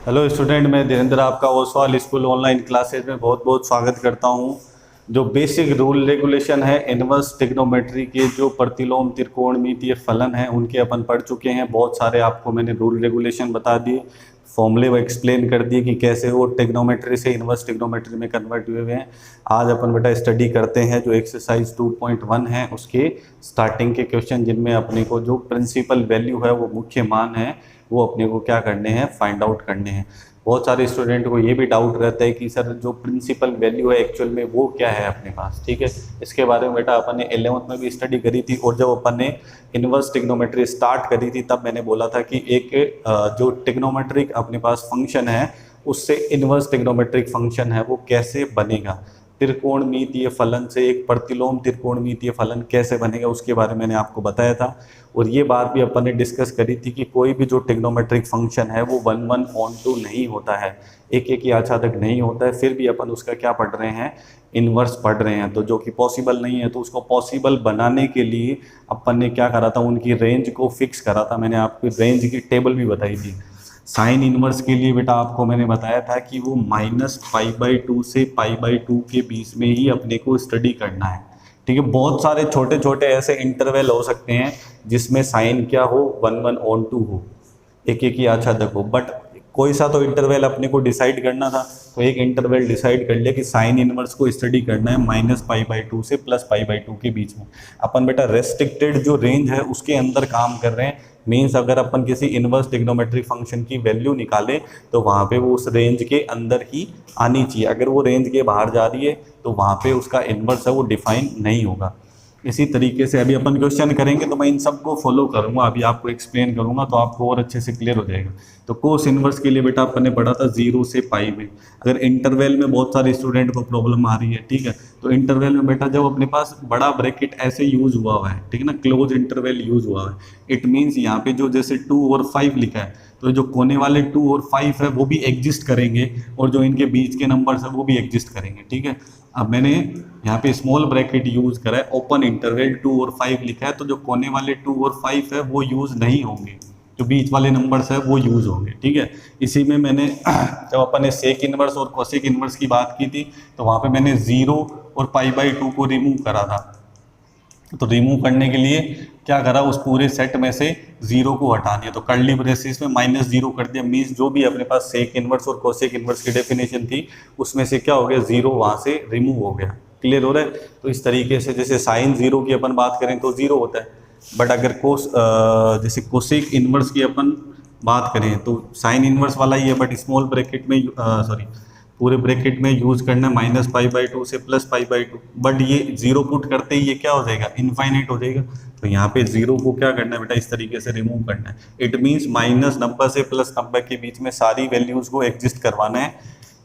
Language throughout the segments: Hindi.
हेलो स्टूडेंट, मैं धीरेन्द्र आपका ओसवाल स्कूल ऑनलाइन क्लासेज में बहुत बहुत स्वागत करता हूं। जो बेसिक रूल रेगुलेशन है इनवर्स ट्रिग्नोमेट्री के, जो प्रतिलोम त्रिकोणमितीय फलन है उनके अपन पढ़ चुके हैं। बहुत सारे आपको मैंने रूल रेगुलेशन बता दिए, फॉर्मूले वो एक्सप्लेन कर दिए कि कैसे वो ट्रिग्नोमेट्री से इनवर्स ट्रिग्नोमेट्री में कन्वर्ट हुए हुए हैं। आज अपन बेटा स्टडी करते हैं जो एक्सरसाइज 2.1 है उसके स्टार्टिंग के क्वेश्चन, जिनमें अपने को जो प्रिंसिपल वैल्यू है वो मुख्य मान है वो अपने को क्या करने हैं, फाइंड आउट करने हैं। बहुत सारे स्टूडेंट को ये भी डाउट रहता है कि सर जो प्रिंसिपल वैल्यू है एक्चुअल में वो क्या है अपने पास। ठीक है, इसके बारे में बेटा अपन ने 11th में भी स्टडी करी थी, और जब अपन ने इनवर्स ट्रिग्नोमेट्री स्टार्ट करी थी तब मैंने बोला था कि एक जो ट्रिग्नोमेट्रिक अपने पास फंक्शन है उससे इनवर्स ट्रिग्नोमेट्रिक फंक्शन है वो कैसे बनेगा, त्रिकोणमितीय फलन से एक प्रतिलोम त्रिकोणमितीय फलन कैसे बनेगा उसके बारे में मैंने आपको बताया था। और ये बात भी अपन ने डिस्कस करी थी कि कोई भी जो ट्रिग्नोमेट्रिक फंक्शन है वो 1/1/2 नहीं होता है, एक एक ही आच्छादक नहीं होता है, फिर भी अपन उसका क्या पढ़ रहे हैं, इन्वर्स पढ़ रहे हैं। तो जो कि पॉसिबल नहीं है, तो उसको पॉसिबल बनाने के लिए अपन ने क्या करा था, उनकी रेंज को फिक्स करा था। मैंने आपको रेंज की टेबल भी बताई थी। साइन इनवर्स के लिए बेटा आपको मैंने बताया था कि वो -π/2 से π/2 के बीच में ही अपने को स्टडी करना है। ठीक है, बहुत सारे छोटे छोटे ऐसे इंटरवल हो सकते हैं जिसमें साइन क्या हो, 1/1/2 हो, एक एक ही आच्छादक हो, बट कोई सा तो इंटरवल अपने को डिसाइड करना था। तो एक इंटरवल डिसाइड कर लिया कि साइन इनवर्स को स्टडी करना है -π/2 से +π/2 के बीच में। अपन बेटा रेस्ट्रिक्टेड जो रेंज है उसके अंदर काम कर रहे हैं। मीन्स अगर अपन किसी इनवर्स ट्रिग्नोमेट्रिक फंक्शन की वैल्यू निकाले तो वहाँ पे वो उस रेंज के अंदर ही आनी चाहिए। अगर वो रेंज के बाहर जा रही है तो वहाँ पे उसका इनवर्स है वो डिफाइन नहीं होगा। इसी तरीके से अभी अपन क्वेश्चन करेंगे तो मैं इन सबको फॉलो करूंगा, अभी आपको एक्सप्लेन करूंगा तो आपको और अच्छे से क्लियर हो जाएगा। तो कोस इनवर्स के लिए बेटा अपन ने पढ़ा था 0 से पाई में। अगर इंटरवल में बहुत सारे स्टूडेंट को प्रॉब्लम आ रही है, ठीक है, तो इंटरवल में बेटा जब अपने पास बड़ा ब्रैकेट ऐसे यूज हुआ है, ठीक है ना, क्लोज इंटरवल यूज हुआ है, इट मीन्स यहाँ पे जो जैसे 2 और 5 लिखा है तो जो कोने वाले 2 और 5 है वो भी एग्जिस्ट करेंगे, और जो इनके बीच के नंबर्स है वो भी एग्जिस्ट करेंगे। ठीक है, अब मैंने यहाँ पे स्मॉल ब्रैकेट यूज करा है, ओपन इंटरवल 2 और 5 लिखा है, तो जो कोने वाले 2 और 5 है वो यूज नहीं होंगे, जो बीच वाले नंबर्स है वो यूज होंगे। ठीक है, इसी में मैंने जब अपन ने सेक इनवर्स और कोसेक इनवर्स की बात की थी तो वहाँ पे मैंने 0 और π/2 को रिमूव करा था। तो रिमूव करने के लिए क्या करा, उस पूरे सेट में से 0 को हटा दिया, तो कर्ली ब्रेसिस में -0 कर दिया। मीन्स जो भी अपने पास सेक इनवर्स और कोसेक इनवर्स की डेफिनेशन थी उसमें से क्या हो गया, 0 वहाँ से रिमूव हो गया। क्लियर हो रहा है? तो इस तरीके से जैसे साइन 0 की अपन बात करें तो 0 होता है, बट अगर जैसे कोसेक इनवर्स की अपन बात करें तो साइन इनवर्स वाला ही है, बट स्मॉल ब्रैकेट में पूरे ब्रैकेट में यूज करना है -π/2 से +π/2, बट ये 0 पुट करते ही ये क्या हो जाएगा, इनफाइनाइट हो जाएगा। तो यहाँ पे 0 को क्या करना है बेटा, इस तरीके से रिमूव करना है। इट मीन्स -90 से +90 के बीच में सारी वैल्यूज को एग्जिस्ट करवाना है,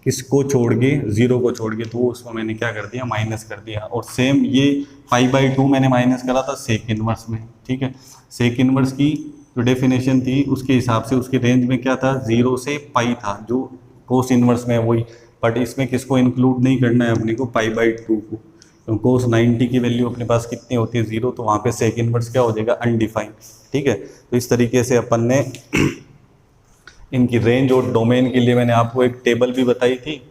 किसको छोड़ के, 0 को छोड़ के। तो उसमें मैंने क्या कर दिया, माइनस कर दिया। और सेम ये π/2 मैंने माइनस करा था सेक इनवर्स में। ठीक है, सेक इनवर्स की जो डेफिनेशन थी उसके हिसाब से उसकी रेंज में क्या था, 0 से π था, जो कोस इनवर्स में वही, बट इसमें किसको इंक्लूड नहीं करना है अपने को, π/2 को। तो कोस 90 की वैल्यू अपने पास कितनी होती है, 0, तो वहाँ पे सेक इनवर्स क्या हो जाएगा, अनडिफाइंड। ठीक है, तो इस तरीके से अपन ने इनकी रेंज और डोमेन के लिए मैंने आपको एक टेबल भी बताई थी,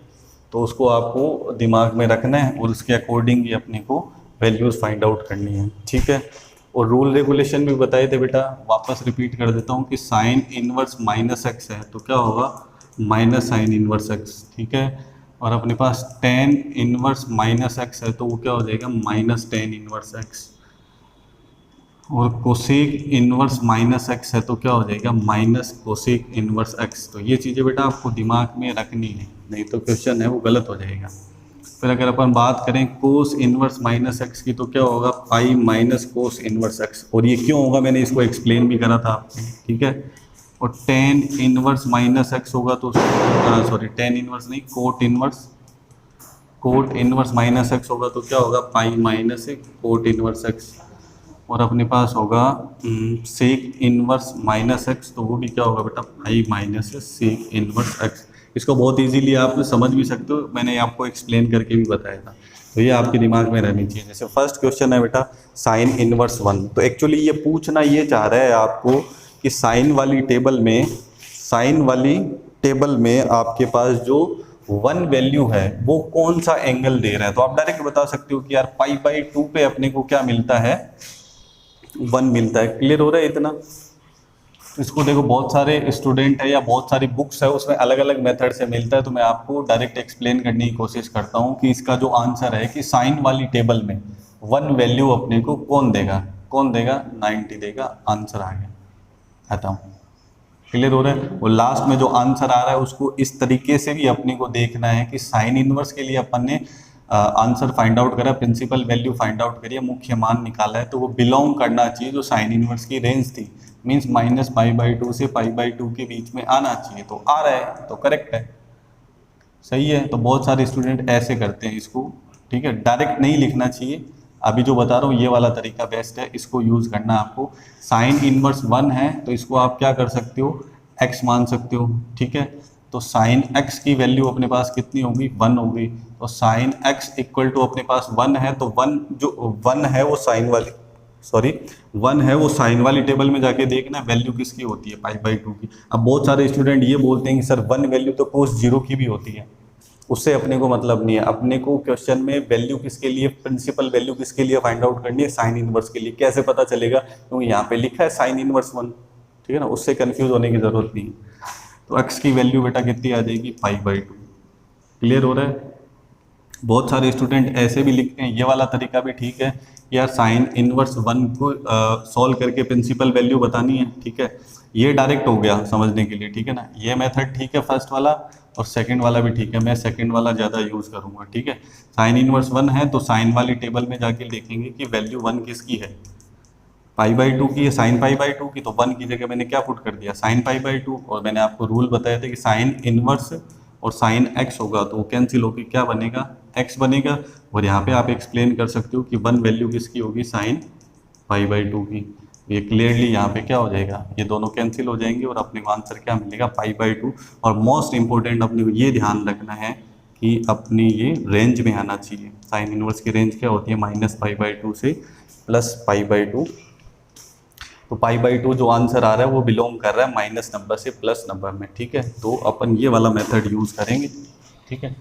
तो उसको आपको दिमाग में रखना है और उसके अकॉर्डिंग ही अपने को वैल्यूज़ फाइंड आउट करनी है। ठीक है, और रूल रेगुलेशन भी बताए थे बेटा, वापस रिपीट कर देता हूँ कि साइन इनवर्स -x है तो क्या होगा, माइनस साइन इनवर्स x। ठीक है, और अपने पास tan इनवर्स -x है तो वो क्या हो जाएगा, -tan इनवर्स x। और कोसेक इनवर्स -x है तो क्या हो जाएगा, -कोसेक इनवर्स x। तो ये चीज़ें बेटा आपको दिमाग में रखनी है, नहीं तो क्वेश्चन है वो गलत हो जाएगा। फिर अगर अपन बात करें कोस इनवर्स -x की तो क्या होगा, pi minus cos inverse x। और ये क्यों होगा मैंने इसको एक्सप्लेन भी करा था आपको। ठीक है, और tan इनवर्स -x होगा तो tan इनवर्स नहीं, कोट इनवर्स -x होगा तो क्या होगा, pi minus cot inverse x। और अपने पास होगा सेक इनवर्स -x, तो वो भी क्या होगा बेटा, pi minus sec inverse x। इसको बहुत इजीली आप समझ भी सकते हो, मैंने आपको एक्सप्लेन करके भी बताया था। तो ये आपके दिमाग में रहनी चाहिए। जैसे फर्स्ट क्वेश्चन है बेटा साइन इनवर्स 1, तो एक्चुअली ये पूछना ये चाह रहा है आपको कि साइन वाली टेबल में आपके पास जो 1 वैल्यू है वो कौन सा एंगल दे रहा है, तो आप डायरेक्ट बता सकते हो कि यार π/2 पे अपने को क्या मिलता है, 1 मिलता है। क्लियर हो रहा है इतना? इसको देखो बहुत सारे स्टूडेंट है या बहुत सारी बुक्स है उसमें अलग अलग मेथड से मिलता है, तो मैं आपको डायरेक्ट एक्सप्लेन करने की कोशिश करता हूँ कि इसका जो आंसर है कि साइन वाली टेबल में 1 वैल्यू अपने को कौन देगा, 90 देगा। आंसर आ गया, खत्म। क्लियर हो रहा है? और लास्ट में जो आंसर आ रहा है उसको इस तरीके से भी अपने को देखना है कि साइन इनवर्स के लिए अपन ने आंसर फाइंड आउट करा, प्रिंसिपल वैल्यू फाइंड आउट करिए, मुख्य मान निकाला है, तो वो बिलोंग करना चाहिए जो साइन इनवर्स की रेंज थी, मीन्स -π/2 से π/2 के बीच में आना चाहिए। तो आ रहा है तो करेक्ट है, सही है। तो बहुत सारे स्टूडेंट ऐसे करते हैं इसको, ठीक है, डायरेक्ट नहीं लिखना चाहिए। अभी जो बता रहा हूँ ये वाला तरीका बेस्ट है, इसको यूज़ करना आपको। साइन इनवर्स 1 है तो इसको आप क्या कर सकते हो, x मान सकते हो, ठीक है। तो साइन x की वैल्यू अपने पास कितनी होगी, 1 होगी। तो साइन x इक्वल टू अपने पास 1 है, तो 1 जो 1 है वो साइन वाली 1 है वो साइन वाली टेबल में जाके देखना वैल्यू किसकी होती है, π/2 की। अब बहुत सारे स्टूडेंट ये बोलते हैं कि सर 1 वैल्यू तो cos 0 की भी होती है, उससे अपने को मतलब नहीं है। अपने को क्वेश्चन में वैल्यू किसके लिए, प्रिंसिपल वैल्यू किसके लिए फाइंड आउट करनी है, साइन इनवर्स के लिए। कैसे पता चलेगा, क्योंकि यहाँ पे लिखा है साइन इनवर्स 1, ठीक है ना, उससे कंफ्यूज होने की जरूरत नहीं है। तो x की वैल्यू बेटा कितनी आ जाएगी, π/2। क्लियर हो रहा है? बहुत सारे स्टूडेंट ऐसे भी लिखते हैं, ये वाला तरीका भी ठीक है यार, साइन इनवर्स 1 को सॉल्व करके प्रिंसिपल वैल्यू बतानी है, ठीक है। ये डायरेक्ट हो गया समझने के लिए, ठीक है ना। ये मेथड ठीक है फर्स्ट वाला, और सेकंड वाला भी ठीक है, मैं सेकंड वाला ज़्यादा यूज़ करूँगा, ठीक है। साइन इनवर्स 1 है तो साइन वाली टेबल में जाके देखेंगे कि वैल्यू 1 किसकी है, π/2 की है, साइन π/2 की। तो 1 की जगह मैंने क्या पुट कर दिया, साइन π/2। और मैंने आपको रूल बताया था कि साइन इनवर्स और साइन x होगा तो वो कैंसिल होकर क्या बनेगा, x बनेगा। और यहाँ पे आप एक्सप्लेन कर सकते हो कि 1 वैल्यू किसकी होगी, साइन π/2 की। ये क्लियरली यहाँ पे क्या हो जाएगा, ये दोनों कैंसिल हो जाएंगे और अपने को आंसर क्या मिलेगा, π/2। और मोस्ट इंपॉर्टेंट अपने को ये ध्यान रखना है कि अपनी ये रेंज में आना चाहिए। साइन इनवर्स की रेंज क्या होती है, -π/2 से +π/2। तो π/2 जो आंसर आ रहा है वो बिलोंग कर रहा है माइनस नंबर से प्लस नंबर में, ठीक है। तो अपन ये वाला मेथड यूज़ करेंगे, ठीक है।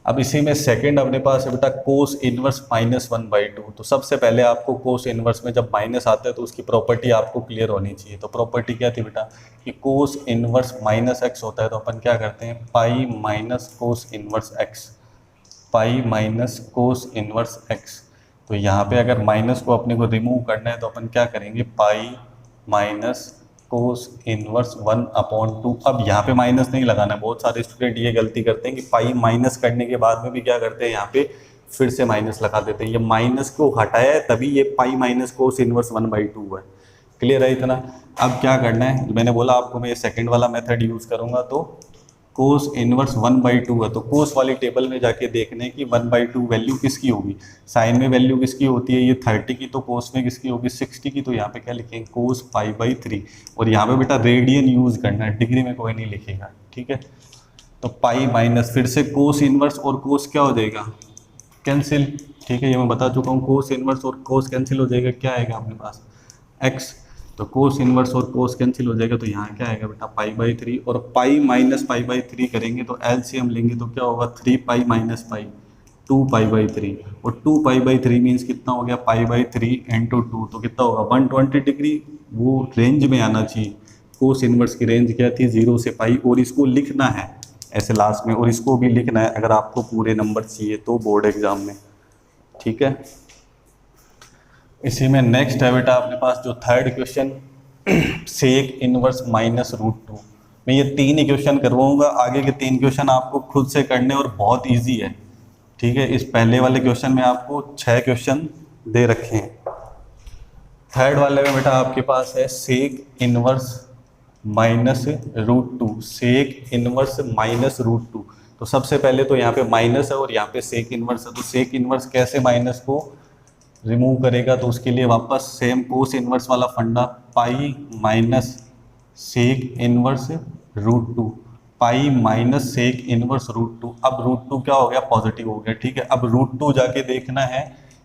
अब इसी में सेकंड अपने पास है बेटा कोस इनवर्स -1/2। तो सबसे पहले आपको कोस इनवर्स में जब माइनस आता है तो उसकी प्रॉपर्टी आपको क्लियर होनी चाहिए। तो प्रॉपर्टी क्या थी बेटा, कि कोस इनवर्स -x होता है तो अपन क्या करते हैं, pi minus cos inverse x, pi minus cos inverse x। तो यहाँ पे अगर माइनस को अपने को रिमूव करना है तो अपन क्या करेंगे, पाई माइनस कोस इनवर्स 1/2। अब यहाँ पे माइनस नहीं लगाना है, बहुत सारे स्टूडेंट ये गलती करते हैं कि पाई माइनस करने के बाद में भी क्या करते हैं, यहाँ पे फिर से माइनस लगा देते हैं। ये माइनस को हटाया है तभी ये पाई माइनस कोस इनवर्स 1/2 है। क्लियर है इतना? अब क्या करना है, मैंने बोला आपको मैं ये सेकेंड वाला मेथड यूज़ करूँगा। तो कोस इनवर्स 1/2 है तो कोस वाली टेबल में जाके देखने की 1/2 वैल्यू किसकी होगी, साइन में वैल्यू किसकी होती है, ये 30 की, तो कोस में किसकी होगी 60 की। तो यहाँ पे क्या लिखेंगे, कोस π/3। और यहाँ पे बेटा रेडियन यूज़ करना है, डिग्री में कोई नहीं लिखेगा, ठीक है। तो पाई माइनस फिर से कोस इनवर्स और कोस क्या हो जाएगा, कैंसिल, ठीक है। ये मैं बता चुका हूँ, कोस इनवर्स और कोस कैंसिल हो जाएगा, क्या आएगा अपने पास, एक्स। तो कोस इनवर्स और कोस कैंसिल हो जाएगा, तो यहाँ क्या आएगा बेटा π/3। और पाई माइनस π/3 करेंगे तो एलसीएम लेंगे तो क्या होगा, 3π माइनस पाई 2π/3। और 2π/3 मीन्स कितना हो गया, π/3 × 2, तो कितना होगा 120 डिग्री। वो रेंज में आना चाहिए। कोस इनवर्स की रेंज क्या थी, 0 से पाई। और इसको लिखना है ऐसे लास्ट में, और इसको भी लिखना है अगर आपको पूरे नंबर चाहिए तो बोर्ड एग्जाम में, ठीक है। इसी में नेक्स्ट है बेटा अपने पास जो थर्ड क्वेश्चन, सेक इनवर्स -√2। मैं ये 3 ही क्वेश्चन करवाऊंगा, आगे के 3 क्वेश्चन आपको खुद से करने और बहुत इजी है, ठीक है। इस पहले वाले क्वेश्चन में आपको 6 क्वेश्चन दे रखे हैं। थर्ड वाले में बेटा आपके पास है सेक इनवर्स -√2, सेक इनवर्स -√2। तो सबसे पहले तो यहाँ पे माइनस है और यहाँ पे सेक इनवर्स है, तो सेक इनवर्स कैसे माइनस को रिमूव करेगा, तो उसके लिए वापस सेम कोस इनवर्स वाला फंडा, pi minus sec inverse √2, pi minus sec inverse √2। अब √2 क्या हो गया, पॉजिटिव हो गया, ठीक है। अब √2 जाके देखना है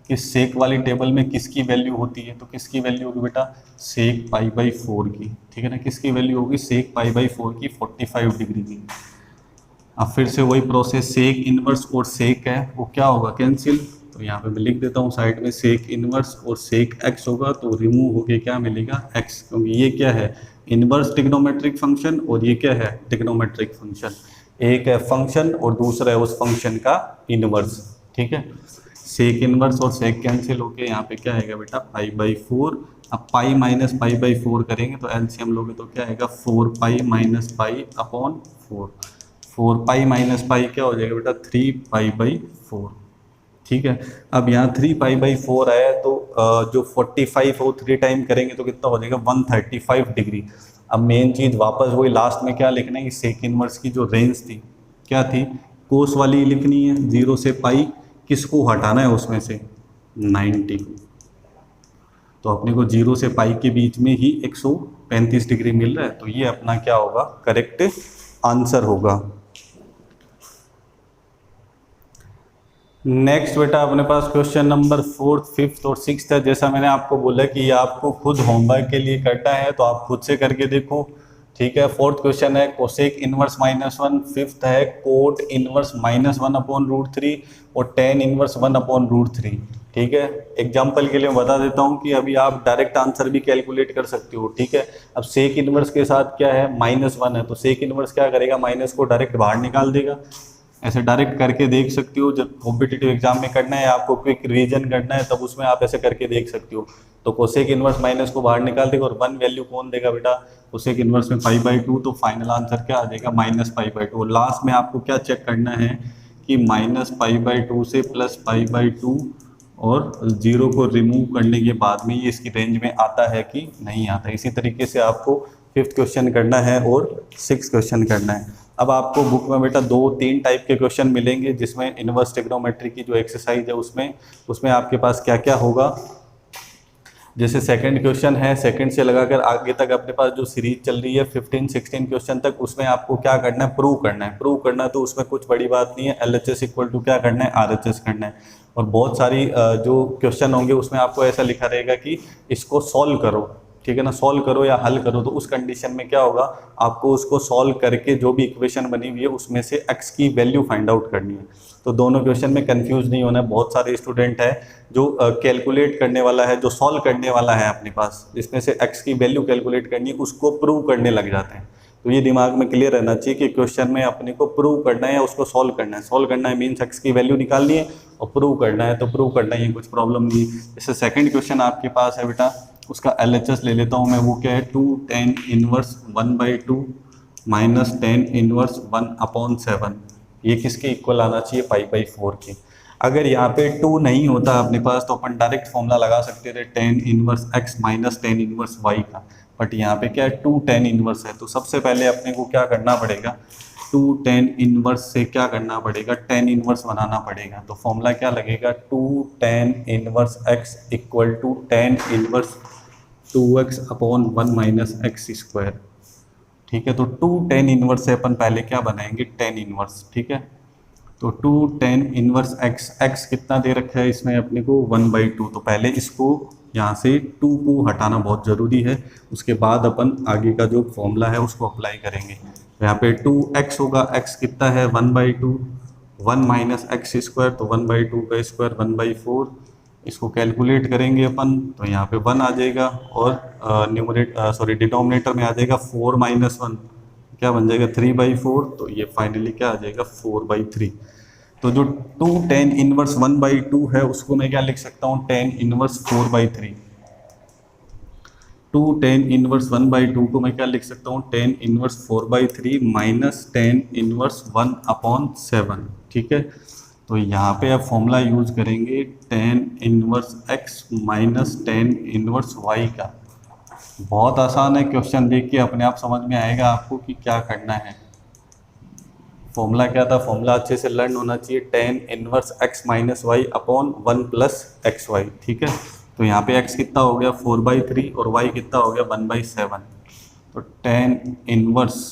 कि सेक वाली टेबल में किसकी वैल्यू होती है, तो किसकी वैल्यू होगी बेटा, सेक पाई/4 की, ठीक है ना, किसकी वैल्यू होगी, सेक पाई/4 की 45 डिग्री की। अब फिर से वही प्रोसेस, सेक इनवर्स और सेक है वो क्या होगा, कैंसिल, तो यहाँ पे मैं लिख देता हूँ साइड में, सेक इनवर्स और सेक एक्स होगा तो रिमूव होके क्या मिलेगा, एक्स, क्योंकि ये क्या है, इनवर्स ट्रिग्नोमेट्रिक फंक्शन और ये क्या है, ट्रिग्नोमेट्रिक फंक्शन, एक है फंक्शन और दूसरा है उस फंक्शन का इनवर्स, ठीक है। सेक इनवर्स और सेक कैंसिल होके यहाँ पे क्या आएगा बेटा, पाई/4। अब पाई माइनस पाई/4 करेंगे तो एलसीएम लोगे तो क्या आएगा, 4 pi minus pi upon 4, 4 pi minus pi क्या हो जाएगा बेटा, 3 पाई/4, ठीक है। अब यहाँ 3 पाई/4 आया तो जो 45 हो 3 टाइम करेंगे तो कितना हो जाएगा, 135 डिग्री। अब मेन चीज़ वापस वही लास्ट में क्या लिखना है कि सेक इनवर्स की जो रेंज थी क्या थी, कोस वाली लिखनी है, 0 से पाई, किसको हटाना है उसमें से, 90 को, तो अपने को 0 से पाई के बीच में ही 135 डिग्री मिल रहा है, तो ये अपना क्या होगा, करेक्ट आंसर होगा। नेक्स्ट बेटा अपने पास क्वेश्चन नंबर 4th, 5th और 6th है। जैसा मैंने आपको बोला कि ये आपको खुद होमवर्क के लिए करना है तो आप खुद से करके देखो, ठीक है। 4th क्वेश्चन है कोसेक इनवर्स -1, 5th है कोट इनवर्स -1/√3 और टेन इनवर्स 1/√3, ठीक है। एग्जाम्पल के लिए मैं बता देता हूँ कि अभी आप डायरेक्ट आंसर भी कैलकुलेट कर सकते हो, ठीक है। अब सेक इनवर्स के साथ क्या है, -1 है, तो सेक इनवर्स क्या करेगा, माइनस को डायरेक्ट बाहर निकाल देगा, ऐसे डायरेक्ट करके देख सकते हो। जब कॉम्पिटिटिव एग्जाम में करना है, आपको क्विक रिवीजन करना है, तब उसमें आप ऐसे करके देख सकते हो। तो कोसेक इनवर्स माइनस को बाहर निकाल देगा और 1 वैल्यू कौन देगा बेटा, कोसेक इनवर्स में पाई/2, तो फाइनल आंसर क्या आ जाएगा, -पाई/2। लास्ट में आपको क्या चेक करना है कि -पाई/2 से +पाई/2 और 0 को रिमूव करने के बाद में ये इसकी रेंज में आता है कि नहीं आता। इसी तरीके से आपको 5th क्वेश्चन करना है और 6th क्वेश्चन करना है। अब आपको बुक में बेटा 2-3 टाइप के क्वेश्चन मिलेंगे, जिसमें इनवर्स ट्रिग्नोमेट्री की जो एक्सरसाइज है उसमें आपके पास क्या क्या होगा। जैसे सेकंड क्वेश्चन है, सेकंड से लगाकर आगे तक अपने पास जो सीरीज चल रही है 15-16 क्वेश्चन तक, उसमें आपको क्या करना है, प्रूव करना है। प्रूव करना तो उसमें कुछ बड़ी बात नहीं है, LHS इक्वल टू क्या करना है, RHS करना है। और बहुत सारी जो क्वेश्चन होंगे उसमें आपको ऐसा लिखा रहेगा कि इसको सॉल्व करो, ठीक है ना, सॉल्व करो या हल करो। तो उस कंडीशन में क्या होगा, आपको उसको सॉल्व करके जो भी इक्वेशन बनी हुई है उसमें से x की वैल्यू फाइंड आउट करनी है। तो दोनों क्वेश्चन में कंफ्यूज नहीं होना है। बहुत सारे स्टूडेंट हैं जो कैलकुलेट करने वाला है, जो सॉल्व करने वाला है अपने पास, जिसमें से x की वैल्यू कैलकुलेट करनी है, उसको प्रूव करने लग जाते हैं। तो ये दिमाग में क्लियर रहना चाहिए कि क्वेश्चन में अपने को प्रूव करना है या उसको सॉल्व करना है। सॉल्व करना है मीन्स x की वैल्यू निकालनी है, और प्रूव करना है तो प्रूव करना ही है, कुछ प्रॉब्लम नहीं। जैसे सेकंड क्वेश्चन आपके पास है बेटा, उसका LHS ले लेता हूँ मैं, वो क्या है, 2 tan inverse 1/2 minus tan inverse 1/7। ये किसके इक्वल आना चाहिए, पाई/4 के। अगर यहाँ पे 2 नहीं होता अपने पास तो अपन डायरेक्ट फॉर्मूला लगा सकते थे tan inverse x minus tan inverse y का, बट यहाँ पे क्या है, 2 tan इनवर्स है। तो सबसे पहले अपने को क्या करना पड़ेगा, 2 tan इनवर्स से क्या करना पड़ेगा, tan इनवर्स बनाना पड़ेगा। तो फॉर्मूला क्या लगेगा, 2 tan inverse x equal to tan inverse 2x/1 minus x square, ठीक है। तो 2 tan इनवर्स से अपन पहले क्या बनाएंगे, tan इनवर्स, ठीक है। तो 2 tan इनवर्स x कितना दे रखा है इसमें अपने को, 1/2। तो पहले इसको यहाँ से 2 को हटाना बहुत ज़रूरी है, उसके बाद अपन आगे का जो फॉर्मूला है उसको अप्लाई करेंगे। तो यहाँ पे 2x होगा, x कितना है 1/2, 1 माइनस एक्स स्क्वायर, तो 1/2 का स्क्वायर 1/4। इसको कैलकुलेट करेंगे अपन तो यहाँ पे 1 आ जाएगा, और डिनोमिनेटर में आ जाएगा 4 माइनस 1, क्या बन जाएगा 3/4। तो ये फाइनली क्या आ जाएगा 4/3। तो जो 2 tan इनवर्स 1/2 है उसको मैं क्या लिख सकता हूँ, tan इनवर्स 4/3। 2 tan इनवर्स 1/2 को मैं क्या लिख सकता हूँ, tan inverse 4/3 minus tan inverse 1/7, ठीक है। तो यहाँ पे अब फॉर्मूला यूज करेंगे tan inverse x minus tan inverse y का। बहुत आसान है, क्वेश्चन देख के अपने आप समझ में आएगा आपको कि क्या करना है। फॉर्मूला क्या था, फॉर्मूला अच्छे से लर्न होना चाहिए, tan inverse x minus y upon 1 plus XY, ठीक है। तो यहाँ पे x कितना हो गया 4/3 और y कितना हो गया 1/7। तो tan inverse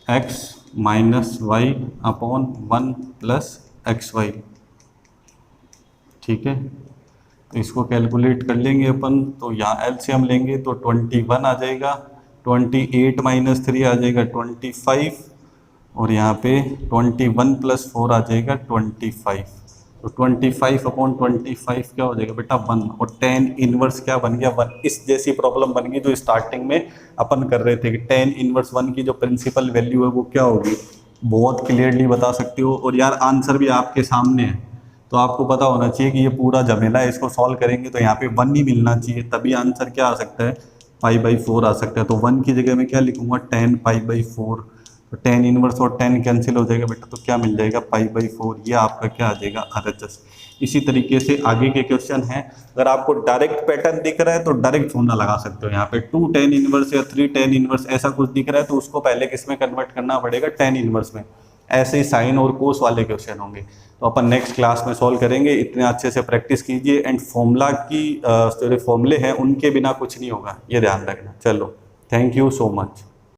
x minus y upon 1 plus XY, ठीक है, तो इसको कैलकुलेट कर लेंगे अपन। तो यहाँ एलसीएम लेंगे तो 21 आ जाएगा, 28 माइनस 3 आ जाएगा 25, और यहाँ पे 21 प्लस 4 आ जाएगा 25। तो 25/25 क्या हो जाएगा बेटा 1, और tan इनवर्स क्या बन गया 1। इस जैसी प्रॉब्लम बन गई जो स्टार्टिंग में अपन कर रहे थे कि tan इनवर्स 1 की जो प्रिंसिपल वैल्यू है वो क्या होगी, बहुत क्लियरली बता सकते हो। और यार आंसर भी आपके सामने है, तो आपको पता होना चाहिए कि ये पूरा झमेला है, इसको सॉल्व करेंगे तो यहाँ पे 1 ही मिलना चाहिए, तभी आंसर क्या आ सकता है π/4 आ सकता है। तो 1 की जगह में क्या लिखूंगा tan π/4, तो tan इनवर्स और tan कैंसिल हो जाएगा बेटा, तो क्या मिल जाएगा π/4, ये आपका क्या आ जाएगा RHS। इसी तरीके से आगे के क्वेश्चन हैं, अगर आपको डायरेक्ट पैटर्न दिख रहा है तो डायरेक्ट फॉर्मूला लगा सकते हो। यहाँ पे 2 tan इनवर्स या 3 tan इनवर्स ऐसा कुछ दिख रहा है तो उसको पहले किस में कन्वर्ट करना पड़ेगा, tan इनवर्स में। ऐसे ही साइन और कोस वाले क्वेश्चन होंगे, तो अपन नेक्स्ट क्लास में सॉल्व करेंगे। इतने अच्छे से प्रैक्टिस कीजिए, एंड फॉर्मूला की जो फॉर्मूले हैं उनके बिना कुछ नहीं होगा, ये ध्यान रखना। चलो, थैंक यू सो मच।